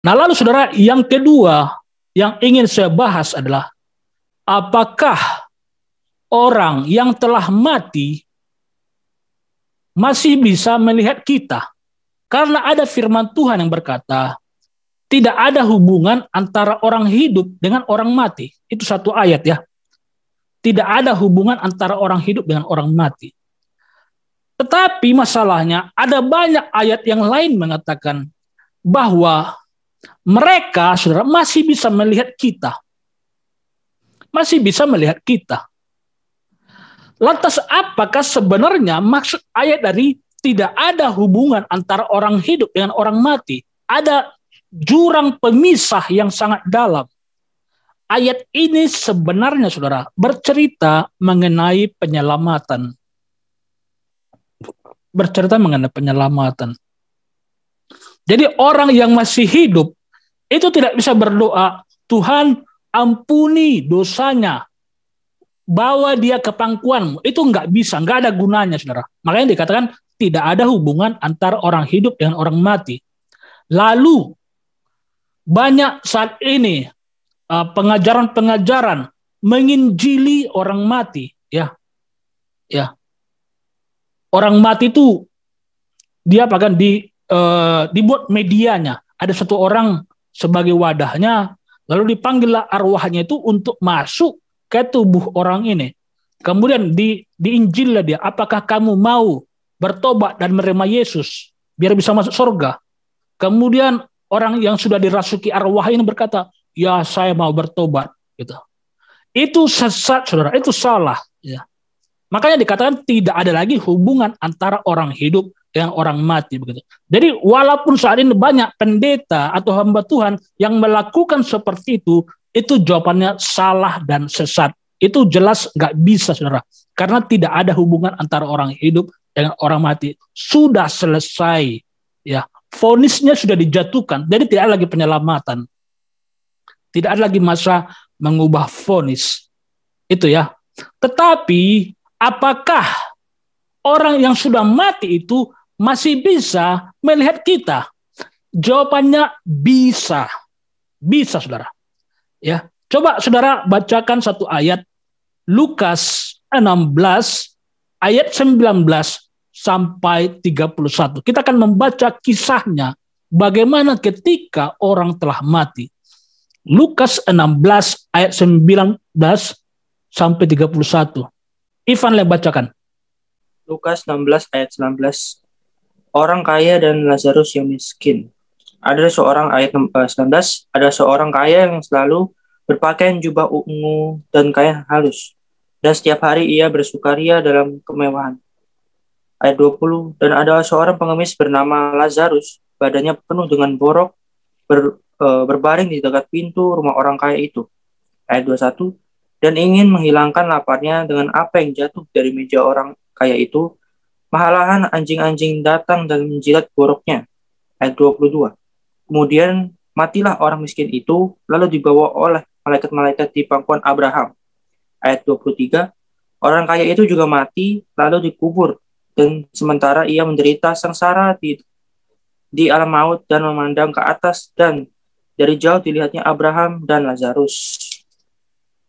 Nah, lalu saudara, yang kedua yang ingin saya bahas adalah apakah orang yang telah mati masih bisa melihat kita? Karena ada firman Tuhan yang berkata, tidak ada hubungan antara orang hidup dengan orang mati. Itu satu ayat ya. Tidak ada hubungan antara orang hidup dengan orang mati. Tetapi masalahnya ada banyak ayat yang lain mengatakan bahwa mereka, saudara, masih bisa melihat kita. Masih bisa melihat kita. Lantas apakah sebenarnya maksud ayat dari tidak ada hubungan antara orang hidup dengan orang mati? Ada jurang pemisah yang sangat dalam. Ayat ini sebenarnya, saudara, bercerita mengenai penyelamatan. Bercerita mengenai penyelamatan. Jadi orang yang masih hidup itu tidak bisa berdoa, Tuhan ampuni dosanya, bawa dia ke pangkuanmu. Itu nggak bisa, nggak ada gunanya, saudara. Makanya dikatakan tidak ada hubungan antara orang hidup dengan orang mati. Lalu banyak saat ini pengajaran-pengajaran menginjili orang mati, ya. Orang mati itu dia bahkan dibuat medianya. Ada satu orang sebagai wadahnya, lalu dipanggillah arwahnya itu untuk masuk ke tubuh orang ini. Kemudian diinjillah dia, apakah kamu mau bertobat dan menerima Yesus biar bisa masuk surga? Kemudian orang yang sudah dirasuki arwah ini berkata, ya saya mau bertobat. Gitu. Itu sesat, saudara, itu salah. Ya. Makanya dikatakan tidak ada lagi hubungan antara orang hidup dengan orang mati. Begitu. Jadi walaupun saat ini banyak pendeta atau hamba Tuhan yang melakukan seperti itu jawabannya salah dan sesat. Itu jelas nggak bisa, saudara. Karena tidak ada hubungan antara orang hidup dengan orang mati. Sudah selesai. Ya, vonisnya sudah dijatuhkan. Jadi tidak ada lagi penyelamatan. Tidak ada lagi masa mengubah vonis. Itu ya. Tetapi apakah orang yang sudah mati itu masih bisa melihat kita? Jawabannya bisa. Bisa, saudara. Ya, coba saudara bacakan satu ayat Lukas 16 ayat 19 sampai 31. Kita akan membaca kisahnya bagaimana ketika orang telah mati. Lukas 16 ayat 19 sampai 31. Ivan bacakan. Lukas 16 ayat 19. Orang kaya dan Lazarus yang miskin. Ada seorang ayat 19, ada seorang kaya yang selalu berpakaian jubah ungu dan kain halus. Dan setiap hari ia bersukaria dalam kemewahan. Ayat 20, dan ada seorang pengemis bernama Lazarus, badannya penuh dengan borok, berbaring di dekat pintu rumah orang kaya itu. Ayat 21, dan ingin menghilangkan laparnya dengan apa yang jatuh dari meja orang kaya itu, malahan anjing-anjing datang dan menjilat boroknya. Ayat 22. Kemudian matilah orang miskin itu, lalu dibawa oleh malaikat-malaikat di pangkuan Abraham. Ayat 23. Orang kaya itu juga mati, lalu dikubur, dan sementara ia menderita sengsara di alam maut dan memandang ke atas, dan dari jauh dilihatnya Abraham dan Lazarus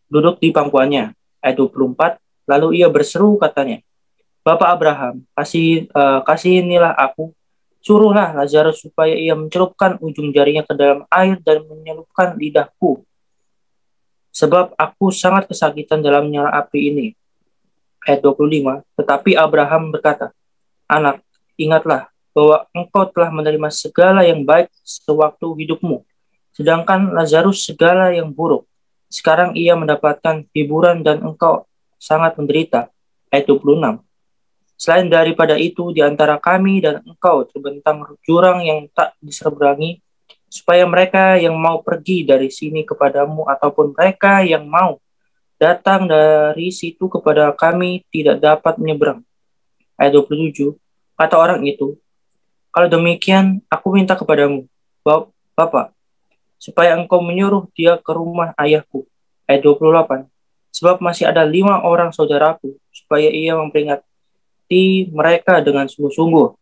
duduk di pangkuannya. Ayat 24, lalu ia berseru katanya, Bapak Abraham, kasihinilah aku, suruhlah Lazarus supaya ia mencelupkan ujung jarinya ke dalam air dan menyelupkan lidahku, sebab aku sangat kesakitan dalam nyala api ini. Ayat 25, tetapi Abraham berkata, anak, ingatlah bahwa engkau telah menerima segala yang baik sewaktu hidupmu, sedangkan Lazarus segala yang buruk. Sekarang ia mendapatkan hiburan dan engkau sangat menderita. Ayat 26. Selain daripada itu, di antara kami dan engkau terbentang jurang yang tak diseberangi, supaya mereka yang mau pergi dari sini kepadamu ataupun mereka yang mau datang dari situ kepada kami tidak dapat menyeberang. Ayat 27. Kata orang itu, kalau demikian, aku minta kepadamu, Bapak, supaya engkau menyuruh dia ke rumah ayahku. Ayat 28. Sebab masih ada 5 orang saudaraku, supaya ia memperingati mereka dengan sungguh-sungguh,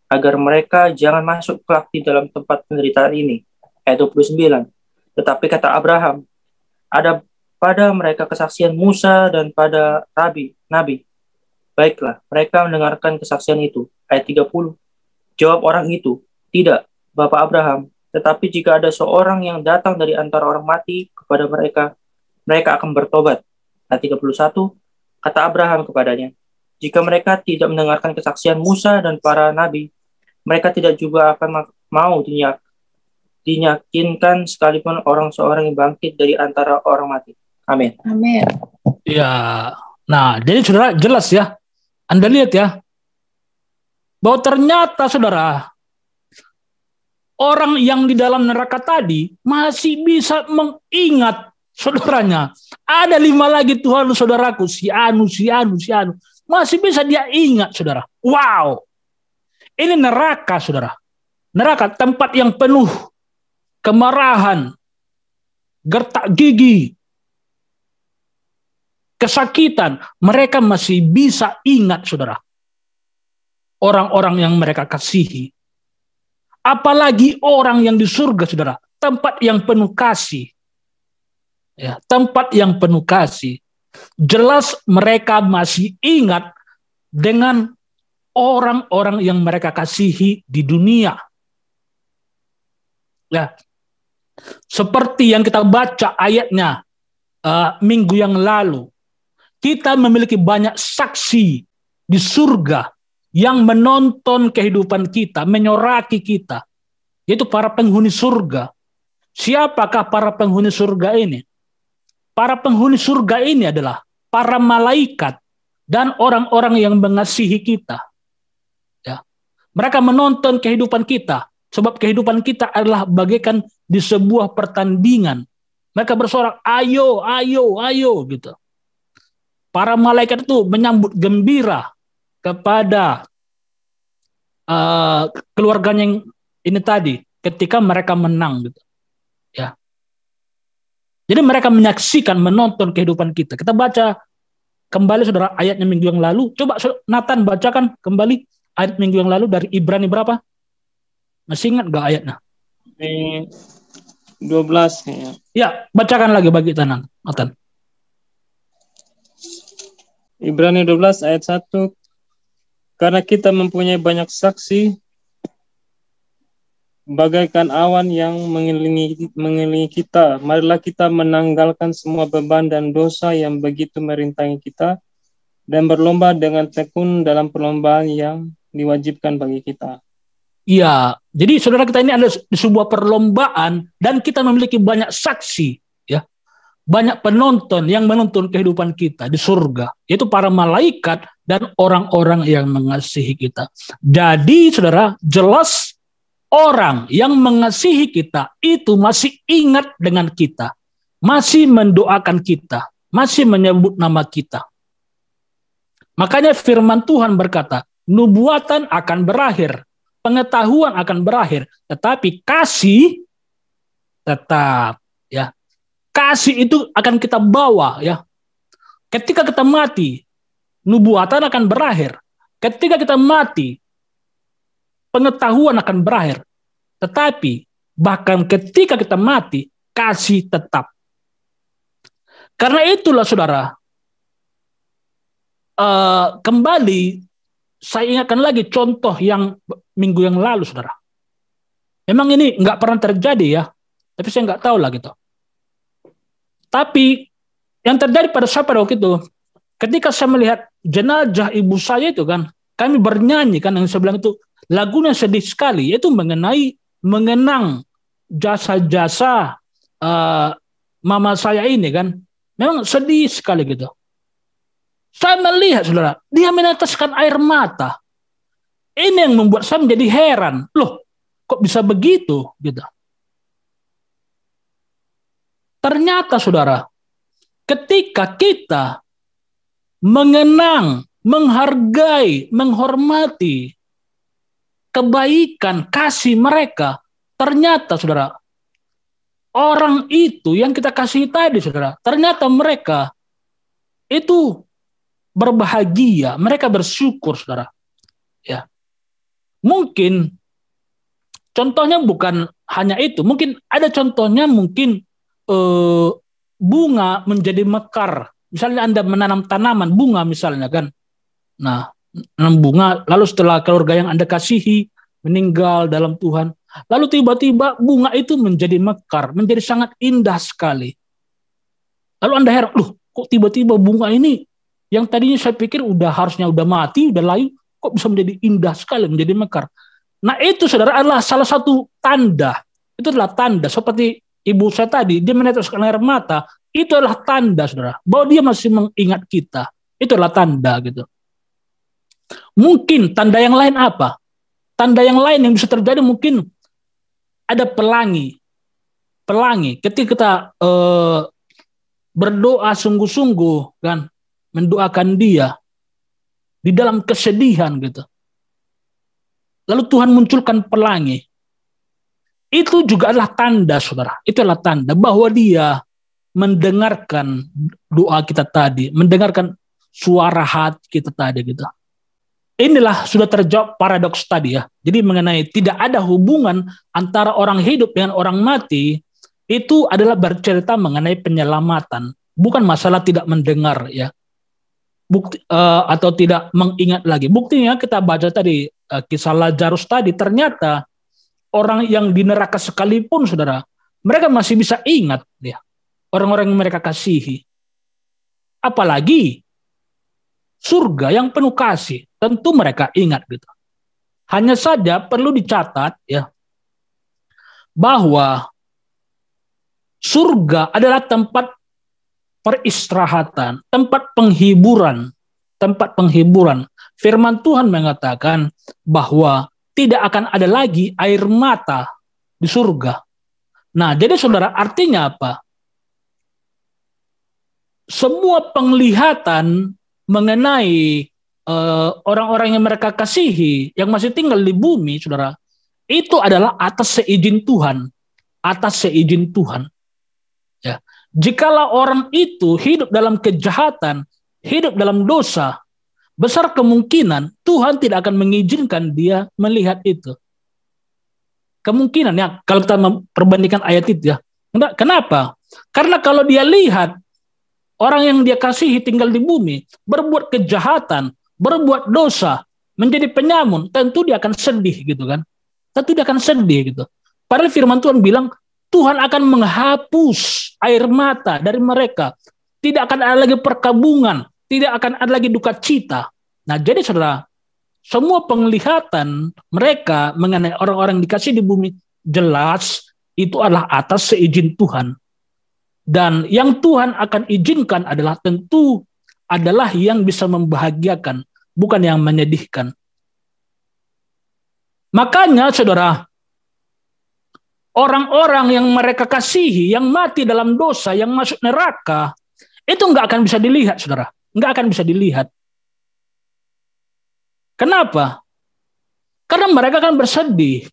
agar mereka jangan masuk kelak di dalam tempat penderitaan ini. ayat 29. Tetapi kata Abraham, ada pada mereka kesaksian Musa dan pada nabi. Baiklah, mereka mendengarkan kesaksian itu. Ayat 30. Jawab orang itu, tidak, Bapak Abraham. Tetapi jika ada seorang yang datang dari antara orang mati kepada mereka, mereka akan bertobat. Ayat 31. Kata Abraham kepadanya, jika mereka tidak mendengarkan kesaksian Musa dan para nabi, mereka tidak juga akan mau dinyakinkan sekalipun orang seorang yang bangkit dari antara orang mati. Amin. Amin. Ya, nah jadi saudara jelas ya, Anda lihat ya, bahwa ternyata saudara, orang yang di dalam neraka tadi masih bisa mengingat saudaranya. Ada 5 lagi Tuhan saudaraku, si Anu. Masih bisa dia ingat saudara. Wow, ini neraka saudara. Neraka tempat yang penuh kemarahan, gertak gigi, kesakitan, mereka masih bisa ingat saudara. Orang-orang yang mereka kasihi. Apalagi orang yang di surga saudara. Tempat yang penuh kasih. Ya, tempat yang penuh kasih. Jelas mereka masih ingat dengan orang-orang yang mereka kasihi di dunia. Ya, seperti yang kita baca ayatnya minggu yang lalu. Kita memiliki banyak saksi di surga yang menonton kehidupan kita, menyoraki kita, yaitu para penghuni surga. Siapakah para penghuni surga ini? Para penghuni surga ini adalah para malaikat dan orang-orang yang mengasihi kita. Ya. Mereka menonton kehidupan kita, sebab kehidupan kita adalah bagaikan di sebuah pertandingan. Mereka bersorak, ayo, ayo, ayo, gitu. Para malaikat itu menyambut gembira kepada keluarganya yang ini tadi ketika mereka menang gitu. Ya. Jadi mereka menyaksikan, menonton kehidupan kita. Kita baca kembali saudara ayatnya minggu yang lalu. Coba Nathan bacakan kembali ayat minggu yang lalu dari Ibrani berapa? Masih ingat gak ayatnya? 12 ya. Ya, bacakan lagi bagi Nathan. Ibrani 12 ayat 1. Karena kita mempunyai banyak saksi bagaikan awan yang mengelilingi kita, marilah kita menanggalkan semua beban dan dosa yang begitu merintangi kita dan berlomba dengan tekun dalam perlombaan yang diwajibkan bagi kita. Iya, jadi saudara kita ini ada di sebuah perlombaan dan kita memiliki banyak saksi, ya. Banyak penonton yang menonton kehidupan kita di surga, yaitu para malaikat dan orang-orang yang mengasihi kita. Jadi saudara, jelas orang yang mengasihi kita itu masih ingat dengan kita, masih mendoakan kita, masih menyebut nama kita. Makanya firman Tuhan berkata, nubuatan akan berakhir, pengetahuan akan berakhir, tetapi kasih tetap, ya. Kasih itu akan kita bawa, ya. Ketika kita mati, nubuatan akan berakhir. Ketika kita mati, pengetahuan akan berakhir. Tetapi bahkan ketika kita mati, kasih tetap. Karena itulah saudara, kembali saya ingatkan lagi contoh yang minggu yang lalu saudara. Memang ini nggak pernah terjadi ya, tapi saya nggak tahu lah gitu. Tapi yang terjadi pada saya pada waktu itu, ketika saya melihat jenazah ibu saya itu kan, kami bernyanyi kan, yang saya bilang itu lagunya sedih sekali, yaitu mengenang jasa-jasa mama saya ini kan, memang sedih sekali gitu. Saya melihat saudara, dia meneteskan air mata. Ini yang membuat saya menjadi heran, loh kok bisa begitu gitu. Ternyata saudara, ketika kita mengenang, menghargai, menghormati kebaikan, kasih mereka, ternyata saudara, orang itu yang kita kasih tadi saudara, ternyata mereka itu berbahagia, mereka bersyukur saudara. Ya. Mungkin contohnya bukan hanya itu. Mungkin ada contohnya, mungkin bunga menjadi mekar. Misalnya Anda menanam tanaman bunga misalnya kan. Nah, menanam bunga, lalu setelah keluarga yang Anda kasihi meninggal dalam Tuhan, lalu tiba-tiba bunga itu menjadi mekar, menjadi sangat indah sekali. Lalu Anda heran, loh, kok tiba-tiba bunga ini yang tadinya saya pikir harusnya udah mati, udah layu, kok bisa menjadi indah sekali, menjadi mekar. Nah itu saudara adalah salah satu tanda. Itu adalah tanda. Seperti ibu saya tadi, dia meneteskan air mata. Itu adalah tanda saudara, bahwa dia masih mengingat kita. Itu adalah tanda gitu. Mungkin tanda yang lain apa? Tanda yang lain yang bisa terjadi mungkin ada pelangi. Pelangi. Ketika kita berdoa sungguh-sungguh kan, mendoakan dia di dalam kesedihan gitu. Lalu Tuhan munculkan pelangi. Itu juga adalah tanda, saudara. Itu adalah tanda bahwa dia mendengarkan doa kita tadi, mendengarkan suara hati kita tadi gitu. Inilah sudah terjawab paradoks tadi ya. Jadi mengenai tidak ada hubungan antara orang hidup dengan orang mati, itu adalah bercerita mengenai penyelamatan, bukan masalah tidak mendengar ya. Bukti atau tidak mengingat lagi. Buktinya kita baca tadi kisah Lazarus tadi, ternyata orang yang di neraka sekalipun saudara, mereka masih bisa ingat ya, orang-orang yang mereka kasihi. Apalagi surga yang penuh kasih, tentu mereka ingat gitu. Hanya saja perlu dicatat ya, bahwa surga adalah tempat peristirahatan, tempat penghiburan, tempat penghiburan. Firman Tuhan mengatakan bahwa tidak akan ada lagi air mata di surga. Nah, jadi saudara, artinya apa? Semua penglihatan mengenai orang-orang yang mereka kasihi, yang masih tinggal di bumi, saudara, itu adalah atas seizin Tuhan. Atas seizin Tuhan. Ya. Jikalau orang itu hidup dalam kejahatan, hidup dalam dosa, besar kemungkinan Tuhan tidak akan mengizinkan dia melihat itu. Kemungkinan ya, kalau kita memperbandingkan ayat itu ya. Kenapa? Karena kalau dia lihat orang yang dia kasihi tinggal di bumi, berbuat kejahatan, berbuat dosa, menjadi penyamun, tentu dia akan sedih gitu kan. Tentu dia akan sedih gitu. Padahal firman Tuhan bilang, Tuhan akan menghapus air mata dari mereka. Tidak akan ada lagi perkabungan. Tidak akan ada lagi duka cita. Nah jadi saudara, semua penglihatan mereka mengenai orang-orang yang dikasih di bumi, jelas itu adalah atas seizin Tuhan. Dan yang Tuhan akan izinkan adalah tentu adalah yang bisa membahagiakan, bukan yang menyedihkan. Makanya saudara, orang-orang yang mereka kasihi, yang mati dalam dosa, yang masuk neraka, itu nggak akan bisa dilihat, saudara. Nggak akan bisa dilihat. Kenapa? Karena mereka kan bersedih.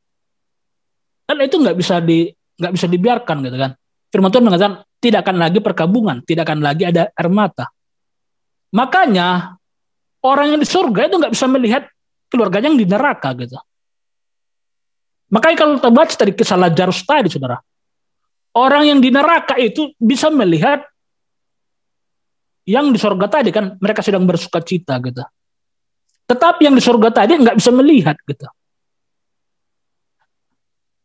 Dan itu nggak bisa dibiarkan, gitu kan. Firman Tuhan mengatakan tidak akan lagi perkabungan, tidak akan lagi ada air mata. Makanya orang yang di surga itu nggak bisa melihat keluarganya yang di neraka, gitu. Makanya kalau kita baca tadi kisah Lazarus tadi, saudara, orang yang di neraka itu bisa melihat yang di surga tadi kan, mereka sedang bersuka cita gitu. Tetapi yang di surga tadi nggak bisa melihat gitu.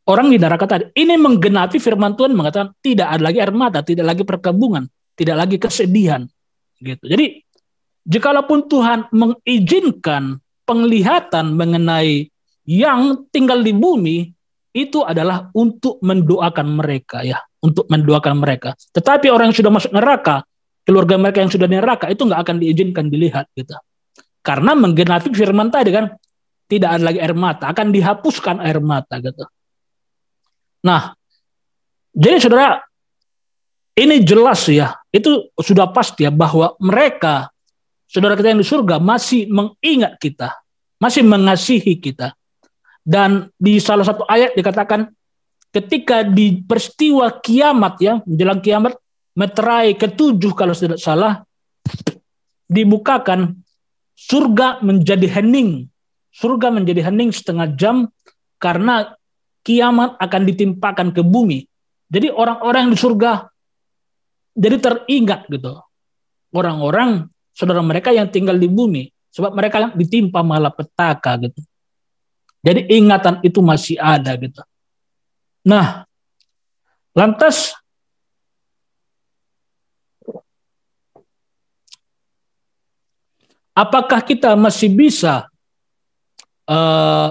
Orang di neraka tadi, ini menggenapi firman Tuhan mengatakan tidak ada lagi air mata, tidak lagi perkabungan, tidak lagi kesedihan gitu. Jadi jikalaupun Tuhan mengizinkan penglihatan mengenai yang tinggal di bumi, itu adalah untuk mendoakan mereka ya, untuk mendoakan mereka. Tetapi orang yang sudah masuk neraka, keluarga mereka yang sudah di neraka itu nggak akan diizinkan dilihat gitu. Karena menggenapi firman tadi kan, tidak ada lagi air mata, akan dihapuskan air mata gitu. Nah, jadi saudara, ini jelas ya, itu sudah pasti ya bahwa mereka, saudara kita yang di surga masih mengingat kita, masih mengasihi kita. Dan di salah satu ayat dikatakan ketika di peristiwa kiamat ya, menjelang kiamat, meterai ke-7 kalau tidak salah, dibukakan, surga menjadi hening. Surga menjadi hening setengah jam karena kiamat akan ditimpakan ke bumi. Jadi orang-orang yang di surga jadi teringat gitu. Orang-orang saudara mereka yang tinggal di bumi, sebab mereka ditimpa malapetaka gitu. Jadi ingatan itu masih ada gitu. Nah, lantas apakah kita masih bisa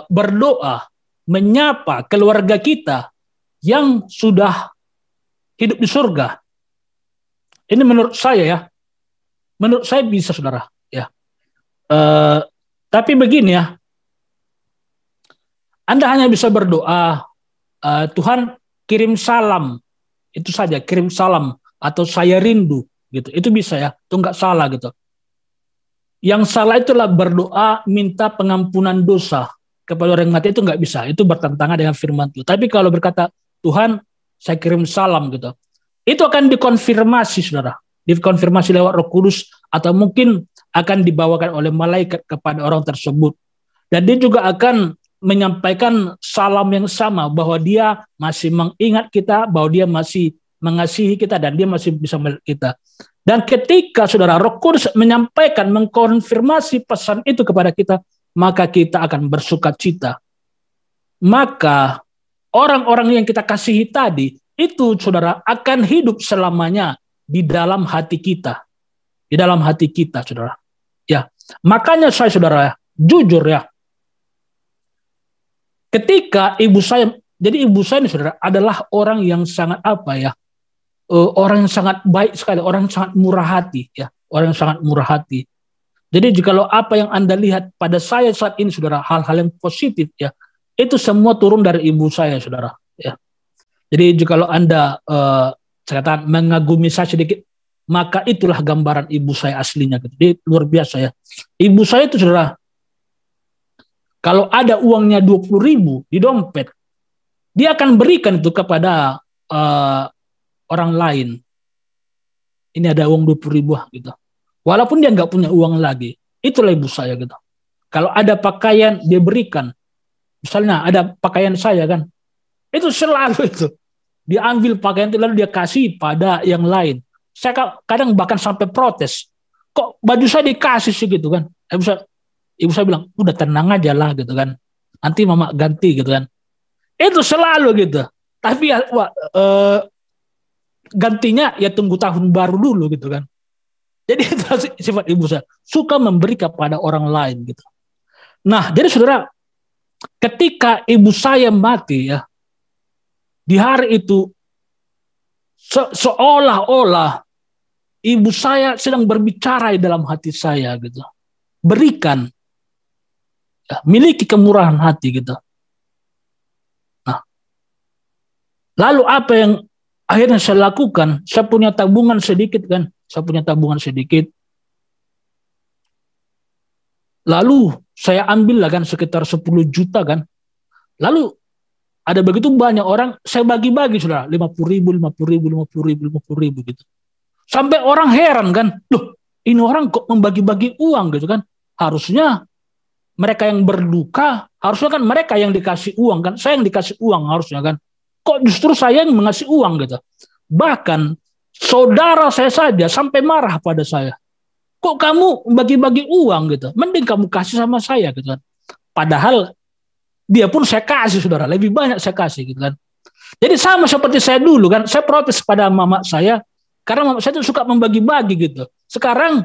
berdoa, menyapa keluarga kita yang sudah hidup di surga? Ini menurut saya bisa, saudara. Ya. Tapi begini ya, Anda hanya bisa berdoa, Tuhan kirim salam, itu saja, kirim salam atau saya rindu, gitu. Itu bisa ya, itu nggak salah gitu. Yang salah itulah berdoa minta pengampunan dosa kepada orang yang mati, itu nggak bisa. Itu bertentangan dengan firman Tuhan. Tapi kalau berkata, Tuhan saya kirim salam gitu, itu akan dikonfirmasi, saudara. Dikonfirmasi lewat Roh Kudus, atau mungkin akan dibawakan oleh malaikat kepada orang tersebut. Dan dia juga akan menyampaikan salam yang sama, bahwa dia masih mengingat kita, bahwa dia masih mengasihi kita, dan dia masih bisa melihat kita. Dan ketika saudara Roh Kudus menyampaikan, mengkonfirmasi pesan itu kepada kita, maka kita akan bersuka cita. Maka orang-orang yang kita kasihi tadi, itu saudara akan hidup selamanya di dalam hati kita. Di dalam hati kita, saudara. Ya, makanya saya, saudara, jujur ya, ketika ibu saya, jadi ibu saya ini, saudara, adalah orang yang sangat orang yang sangat baik sekali, orang yang sangat murah hati, ya, orang yang sangat murah hati. Jadi jikalau apa yang Anda lihat pada saya saat ini, saudara, hal-hal yang positif, ya, itu semua turun dari ibu saya, saudara. Ya. Jadi jikalau Anda katakan mengagumi saya sedikit, maka itulah gambaran ibu saya aslinya. Jadi luar biasa ya. Ibu saya itu, saudara, kalau ada uangnya 20.000 di dompet, dia akan berikan itu kepada orang lain. Ini ada uang 20.000 gitu. Walaupun dia nggak punya uang lagi. Itulah ibu saya gitu. Kalau ada pakaian, dia berikan. Misalnya ada pakaian saya kan, itu selalu itu. Dia ambil pakaian itu lalu dia kasih pada yang lain. Saya kadang bahkan sampai protes. Kok baju saya dikasih sih gitu kan. Ibu saya bilang, udah tenang aja lah gitu kan. Nanti mama ganti gitu kan. Itu selalu gitu. Tapi ya, gantinya ya tunggu tahun baru dulu gitu kan. Jadi itu sifat ibu saya, suka memberi kepada orang lain gitu. Nah, jadi saudara, ketika ibu saya mati ya, di hari itu seolah-olah ibu saya sedang berbicara di dalam hati saya gitu. Berikan, ya, miliki kemurahan hati gitu. Nah, lalu apa yang akhirnya saya lakukan? Saya punya tabungan sedikit kan. Lalu saya ambil lah kan sekitar 10 juta kan. Lalu ada begitu banyak orang, saya bagi-bagi, saudara. 50.000 gitu. Sampai orang heran kan. Loh, ini orang kok membagi-bagi uang gitu kan. Harusnya mereka yang berduka, harusnya kan mereka yang dikasih uang kan. Saya yang dikasih uang harusnya kan. Kok justru saya yang mengasih uang gitu. Bahkan saudara saya saja sampai marah pada saya. Kok kamu bagi-bagi uang gitu? Mending kamu kasih sama saya gitu kan. Padahal dia pun saya kasih, saudara. Lebih banyak saya kasih gitu kan. Jadi sama seperti saya dulu kan. Saya protes pada mama saya. Karena mama saya itu suka membagi-bagi gitu. Sekarang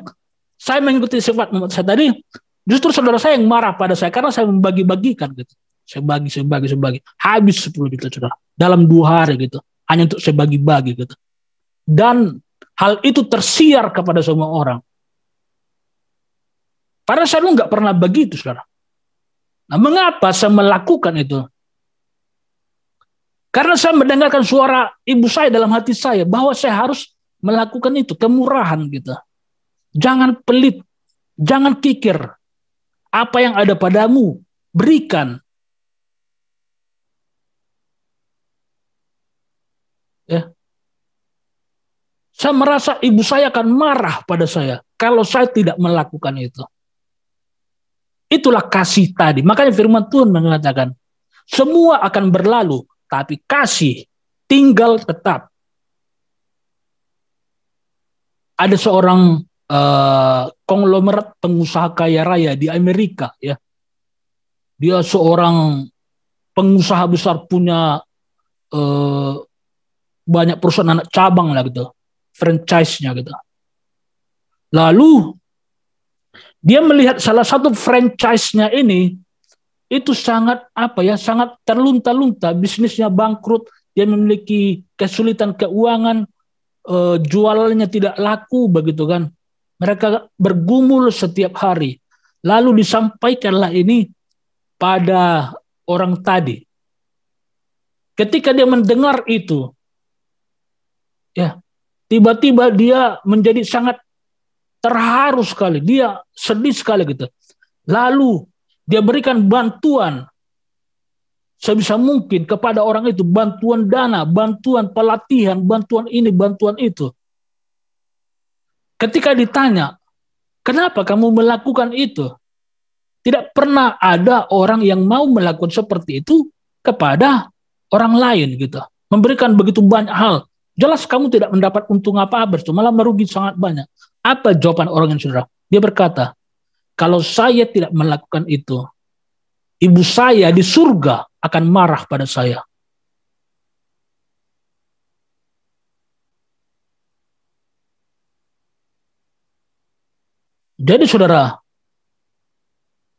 saya mengikuti sifat mama saya tadi. Justru saudara saya yang marah pada saya. Karena saya membagi-bagikan gitu. Saya bagi. Habis 10 juta, saudara. Dalam 2 hari gitu. Hanya untuk saya bagi-bagi gitu. Dan hal itu tersiar kepada semua orang. Padahal saya nggak pernah begitu, saudara. Nah, mengapa saya melakukan itu? Karena saya mendengarkan suara ibu saya dalam hati saya bahwa saya harus melakukan itu, kemurahan gitu. Jangan pelit, jangan kikir. Apa yang ada padamu, berikan. Ya. Saya merasa ibu saya akan marah pada saya kalau saya tidak melakukan itu. Itulah kasih tadi. Makanya firman Tuhan mengatakan, Semua akan berlalu, tapi kasih tinggal tetap. Ada seorang konglomerat pengusaha kaya raya di Amerika, ya. Dia seorang pengusaha besar, punya banyak perusahaan anak cabang lah gitu, franchise-nya gitu. Lalu dia melihat salah satu franchise-nya ini itu sangat sangat terlunta-lunta, bisnisnya bangkrut, dia memiliki kesulitan keuangan, jualannya tidak laku begitu kan. Mereka bergumul setiap hari. Lalu disampaikanlah ini pada orang tadi. Ketika dia mendengar itu, ya, tiba-tiba dia menjadi sangat terharu sekali, dia sedih sekali gitu. Lalu dia berikan bantuan sebisa mungkin kepada orang itu, bantuan dana, bantuan pelatihan, bantuan ini, bantuan itu. Ketika ditanya, kenapa kamu melakukan itu? Tidak pernah ada orang yang mau melakukan seperti itu kepada orang lain gitu. Memberikan begitu banyak hal. Jelas kamu tidak mendapat untung apa-apa, malah merugi sangat banyak. Apa jawaban orang yang saudara? Dia berkata, kalau saya tidak melakukan itu, ibu saya di surga akan marah pada saya. Jadi saudara,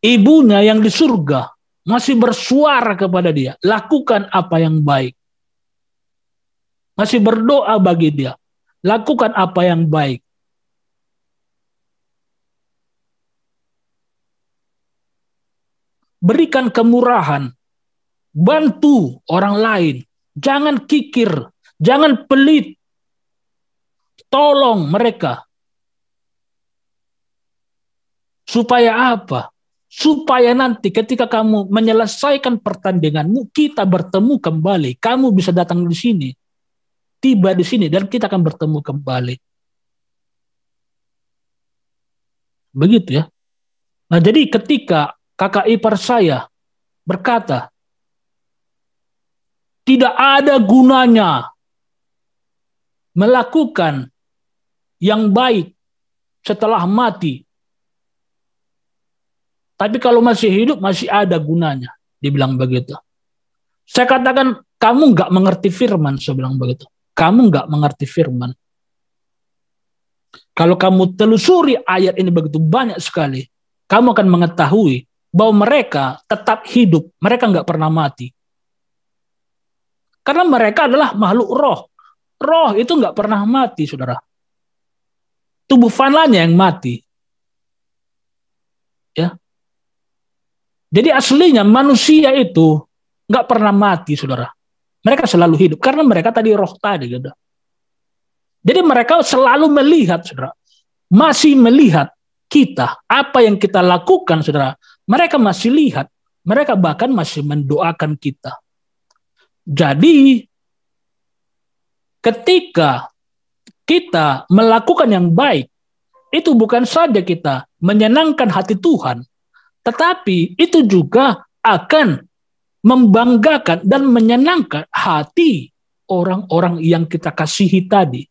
ibunya yang di surga masih bersuara kepada dia, lakukan apa yang baik. Masih berdoa bagi dia, lakukan apa yang baik. Berikan kemurahan, bantu orang lain, jangan kikir, jangan pelit, tolong mereka. Supaya apa? Supaya nanti ketika kamu menyelesaikan pertandinganmu, kita bertemu kembali, kamu bisa datang di sini, tiba di sini, dan kita akan bertemu kembali. Begitu ya. Nah, jadi ketika kakak ipar saya berkata, tidak ada gunanya melakukan yang baik setelah mati. Tapi kalau masih hidup, masih ada gunanya. Dibilang begitu. Saya katakan, kamu nggak mengerti firman. Saya bilang begitu. Kamu nggak mengerti firman. Kalau kamu telusuri ayat ini begitu banyak sekali, kamu akan mengetahui bahwa mereka tetap hidup. Mereka nggak pernah mati. Karena mereka adalah makhluk roh. Roh itu nggak pernah mati, saudara. Tubuh fananya yang mati. Ya. Jadi aslinya manusia itu nggak pernah mati, saudara. Mereka selalu hidup karena mereka tadi roh tadi, gitu. Jadi mereka selalu melihat, saudara, masih melihat kita, apa yang kita lakukan, saudara. Mereka masih lihat, mereka bahkan masih mendoakan kita. Jadi ketika kita melakukan yang baik, itu bukan saja kita menyenangkan hati Tuhan, tetapi itu juga akan membanggakan dan menyenangkan hati orang-orang yang kita kasihi tadi.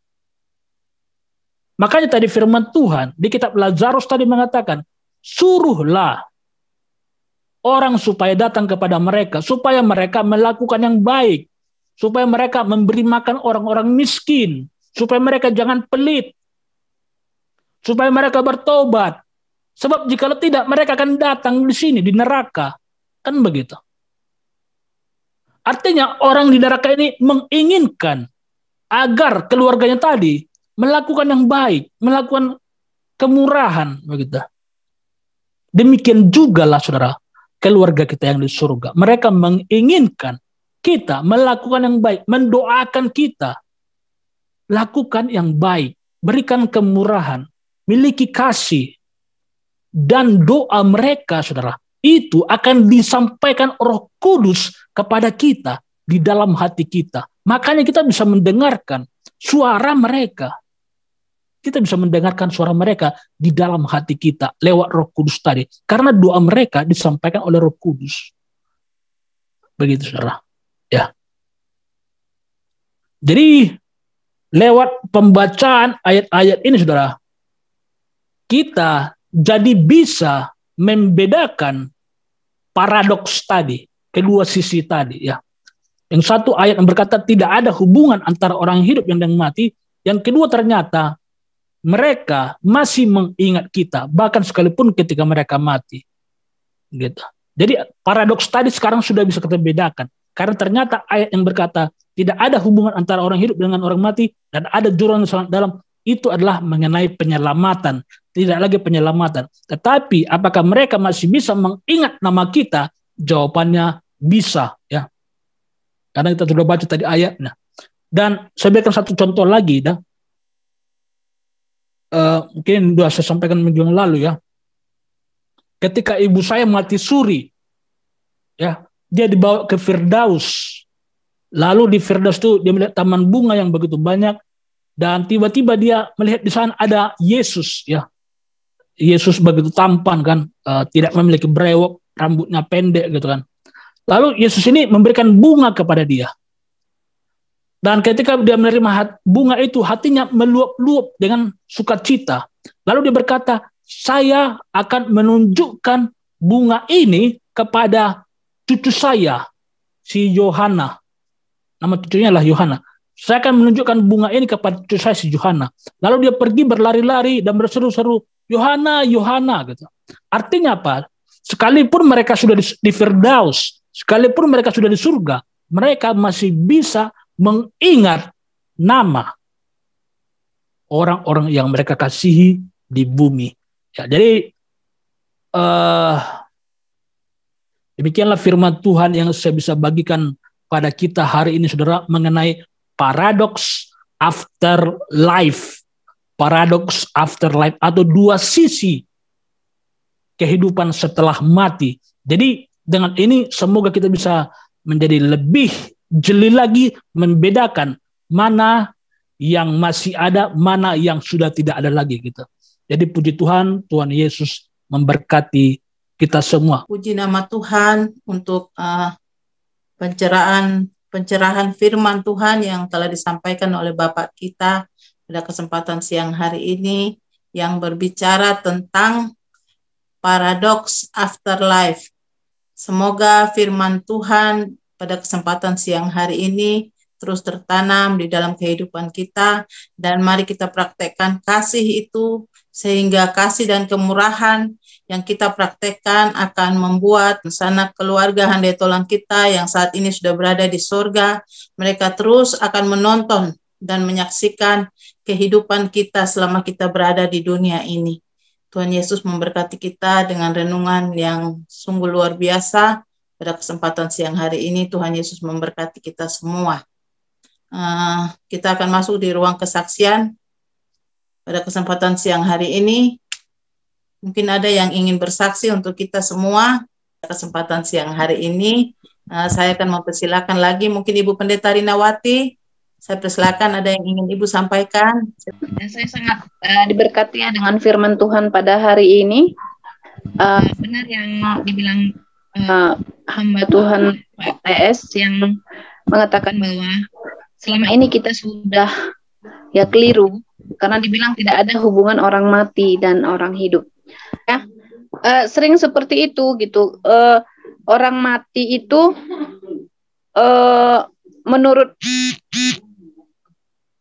Makanya tadi firman Tuhan di kitab Lazarus tadi mengatakan, suruhlah orang supaya datang kepada mereka, supaya mereka melakukan yang baik, supaya mereka memberi makan orang-orang miskin, supaya mereka jangan pelit, supaya mereka bertobat. Sebab jika tidak, mereka akan datang di sini, di neraka. Kan begitu. Artinya orang di neraka ini menginginkan agar keluarganya tadi melakukan yang baik, melakukan kemurahan. Begitu. Demikian juga lah, saudara, keluarga kita yang di surga. Mereka menginginkan kita melakukan yang baik, mendoakan kita. Lakukan yang baik, berikan kemurahan, miliki kasih. Dan doa mereka, saudara, itu akan disampaikan Roh Kudus kepada kita di dalam hati kita. Makanya kita bisa mendengarkan suara mereka. Kita bisa mendengarkan suara mereka di dalam hati kita lewat Roh Kudus tadi. Karena doa mereka disampaikan oleh Roh Kudus. Begitu saudara. Ya. Jadi lewat pembacaan ayat-ayat ini saudara, kita jadi bisa membedakan paradoks tadi, kedua sisi tadi ya. Yang satu ayat yang berkata tidak ada hubungan antara orang hidup dan yang mati. Yang kedua ternyata mereka masih mengingat kita, bahkan sekalipun ketika mereka mati. Gitu. Jadi paradoks tadi sekarang sudah bisa kita bedakan. Karena ternyata ayat yang berkata tidak ada hubungan antara orang hidup dengan orang mati dan ada jurang yang sangat dalam, itu adalah mengenai penyelamatan. Tidak lagi penyelamatan. Tetapi apakah mereka masih bisa mengingat nama kita? Jawabannya bisa. Ya. Karena kita sudah baca tadi ayatnya. Dan saya berikan satu contoh lagi. Mungkin sudah saya sampaikan minggu yang lalu ya. Ketika ibu saya mati suri, ya, dia dibawa ke Firdaus. Lalu di Firdaus itu dia melihat taman bunga yang begitu banyak, dan tiba-tiba dia melihat di sana ada Yesus, ya. Yesus begitu tampan kan, tidak memiliki brewok, rambutnya pendek gitu kan. Lalu Yesus ini memberikan bunga kepada dia. Dan ketika dia menerima bunga itu, hatinya meluap-luap dengan sukacita. Lalu dia berkata, saya akan menunjukkan bunga ini kepada cucu saya, si Yohana. Nama cucunya lah Yohana. Saya akan menunjukkan bunga ini kepada cucu saya, si Yohana. Lalu dia pergi berlari-lari dan berseru-seru, Yohana, Yohana. Gitu. Artinya apa? Sekalipun mereka sudah di Firdaus, sekalipun mereka sudah di surga, mereka masih bisa mengingat nama orang-orang yang mereka kasihi di bumi. Ya, jadi demikianlah firman Tuhan yang saya bisa bagikan pada kita hari ini, saudara, mengenai paradoks after life. Paradoks after life atau dua sisi kehidupan setelah mati. Jadi dengan ini semoga kita bisa menjadi lebih jeli lagi membedakan mana yang masih ada, mana yang sudah tidak ada lagi gitu. Jadi puji Tuhan, Tuhan Yesus memberkati kita semua. Puji nama Tuhan untuk pencerahan firman Tuhan yang telah disampaikan oleh Bapak kita pada kesempatan siang hari ini, yang berbicara tentang paradoks afterlife. Semoga firman Tuhan pada kesempatan siang hari ini terus tertanam di dalam kehidupan kita, dan mari kita praktekkan kasih itu, sehingga kasih dan kemurahan yang kita praktekkan akan membuat sanak keluarga handai tolang kita yang saat ini sudah berada di surga, mereka terus akan menonton dan menyaksikan kehidupan kita selama kita berada di dunia ini. Tuhan Yesus memberkati kita dengan renungan yang sungguh luar biasa pada kesempatan siang hari ini. Tuhan Yesus memberkati kita semua. Kita akan masuk di ruang kesaksian pada kesempatan siang hari ini. Mungkin ada yang ingin bersaksi untuk kita semua pada kesempatan siang hari ini. Saya akan mempersilakan lagi mungkin Ibu Pendeta Rinawati. Saya persilakan, ada yang ingin Ibu sampaikan. Saya sangat diberkati ya dengan firman Tuhan pada hari ini. Benar yang dibilang hamba Tuhan Pak TS yang mengatakan bahwa selama ini kita sudah ya keliru karena dibilang tidak ada hubungan orang mati dan orang hidup. Ya, sering seperti itu gitu. Orang mati itu menurut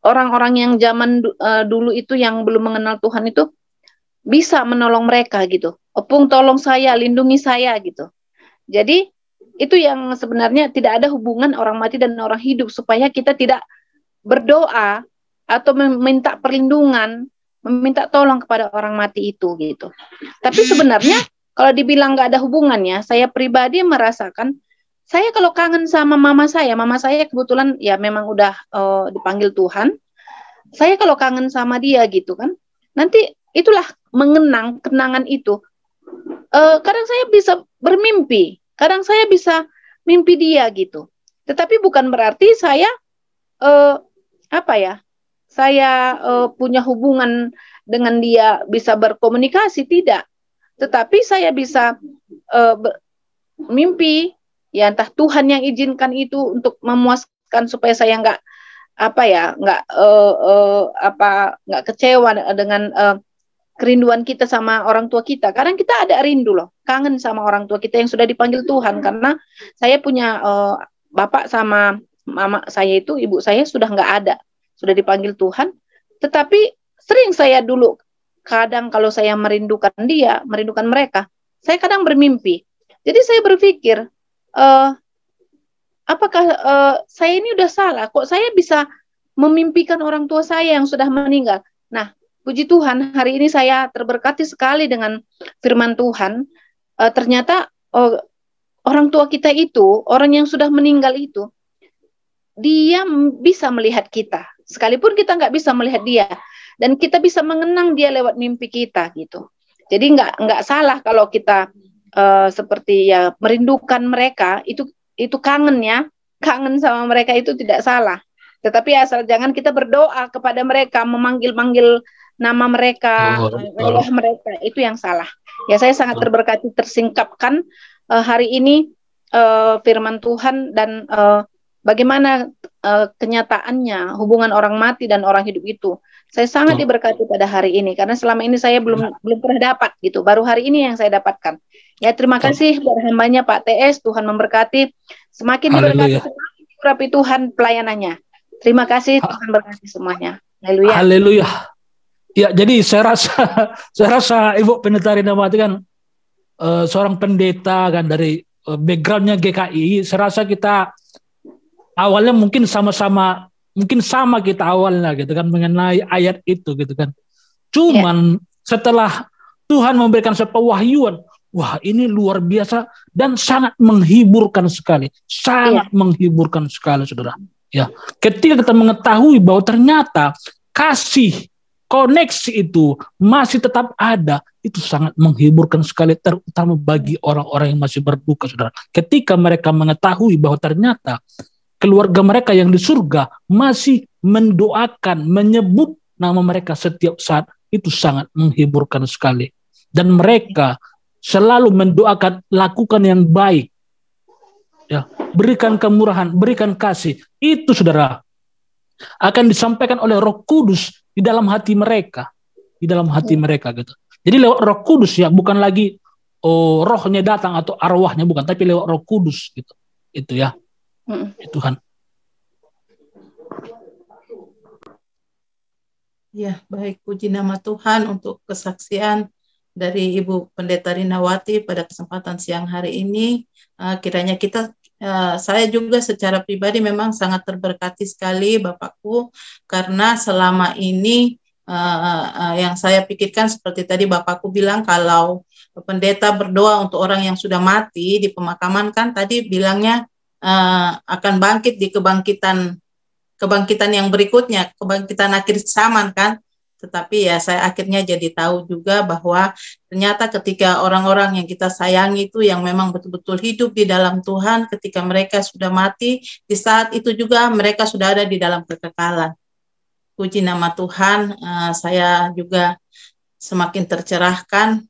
orang-orang yang zaman dulu itu yang belum mengenal Tuhan itu bisa menolong mereka gitu. Opung tolong saya, lindungi saya gitu. Jadi itu yang sebenarnya tidak ada hubungan orang mati dan orang hidup, supaya kita tidak berdoa atau meminta perlindungan, meminta tolong kepada orang mati itu gitu. Tapi sebenarnya kalau dibilang nggak ada hubungannya, saya pribadi merasakan, saya kalau kangen sama mama saya kebetulan ya memang udah dipanggil Tuhan. Saya kalau kangen sama dia gitu kan, nanti itulah mengenang kenangan itu. Kadang saya bisa bermimpi, kadang saya bisa mimpi dia gitu. Tetapi bukan berarti saya saya punya hubungan dengan dia, bisa berkomunikasi, tidak. Tetapi saya bisa mimpi Ya entah Tuhan yang izinkan itu untuk memuaskan supaya saya nggak nggak kecewa dengan kerinduan kita sama orang tua kita. Kadang kita ada rindu loh, kangen sama orang tua kita yang sudah dipanggil Tuhan. Karena saya punya bapak sama mama saya itu, ibu saya sudah nggak ada, sudah dipanggil Tuhan. Tetapi sering saya dulu, kadang kalau saya merindukan mereka, saya kadang bermimpi. Jadi saya berpikir, apakah saya ini udah salah? Kok saya bisa memimpikan orang tua saya yang sudah meninggal? Nah, puji Tuhan, hari ini saya terberkati sekali dengan firman Tuhan. Ternyata orang tua kita itu, orang yang sudah meninggal itu, dia bisa melihat kita. Sekalipun kita nggak bisa melihat dia. Dan kita bisa mengenang dia lewat mimpi kita gitu. Jadi nggak salah kalau kita seperti ya merindukan mereka, itu kangen ya. Kangen sama mereka itu tidak salah. Tetapi asal jangan kita berdoa kepada mereka, memanggil-manggil nama mereka, ayah mereka, itu yang salah. Ya saya sangat terberkati tersingkapkan hari ini firman Tuhan dan bagaimana kenyataannya hubungan orang mati dan orang hidup itu. Saya sangat diberkati pada hari ini karena selama ini saya belum pernah dapat gitu. Baru hari ini yang saya dapatkan. Ya terima kasih buat hambanya Pak TS, Tuhan memberkati, semakin diberkati, semakin diurapi Tuhan pelayanannya. Terima kasih, Tuhan berkati semuanya. Haleluya. Haleluya. Ya, jadi saya rasa Ibu Pendeta Rinawati kan seorang pendeta kan dari backgroundnya GKI. Saya rasa kita awalnya mungkin sama kita awalnya gitu kan mengenai ayat itu gitu kan. Cuman setelah Tuhan memberikan pewahyuan, wah ini luar biasa dan sangat menghiburkan sekali, menghiburkan sekali, saudara. Ya, ketika kita mengetahui bahwa ternyata kasih koneksi itu masih tetap ada, itu sangat menghiburkan sekali, terutama bagi orang-orang yang masih berduka, saudara. Ketika mereka mengetahui bahwa ternyata keluarga mereka yang di surga masih mendoakan, menyebut nama mereka setiap saat, itu sangat menghiburkan sekali. Dan mereka selalu mendoakan, lakukan yang baik. Ya, berikan kemurahan, berikan kasih. Itu saudara akan disampaikan oleh Roh Kudus di dalam hati mereka, gitu. Jadi lewat Roh Kudus ya, bukan lagi rohnya datang atau arwahnya bukan, tapi lewat Roh Kudus gitu. Itu ya. Tuhan. Ya, baik, puji nama Tuhan untuk kesaksian dari Ibu Pendeta Rinawati pada kesempatan siang hari ini. Kiranya saya juga secara pribadi memang sangat terberkati sekali Bapakku, karena selama ini yang saya pikirkan seperti tadi Bapakku bilang, kalau pendeta berdoa untuk orang yang sudah mati di pemakaman, kan tadi bilangnya akan bangkit di kebangkitan yang berikutnya, kebangkitan akhir zaman kan. Tetapi ya saya akhirnya jadi tahu juga bahwa ternyata ketika orang-orang yang kita sayangi itu yang memang betul-betul hidup di dalam Tuhan, ketika mereka sudah mati, di saat itu juga mereka sudah ada di dalam kekekalan. Puji nama Tuhan, saya juga semakin tercerahkan.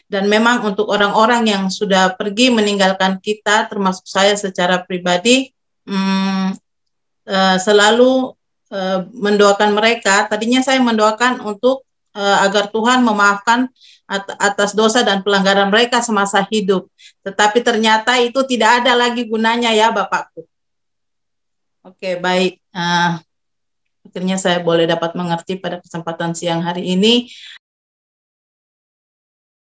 Dan memang untuk orang-orang yang sudah pergi meninggalkan kita, termasuk saya secara pribadi, selalu mendoakan mereka. Tadinya saya mendoakan untuk agar Tuhan memaafkan atas dosa dan pelanggaran mereka semasa hidup. Tetapi ternyata itu tidak ada lagi gunanya ya Bapakku. Oke, baik. Akhirnya saya boleh dapat mengerti pada kesempatan siang hari ini.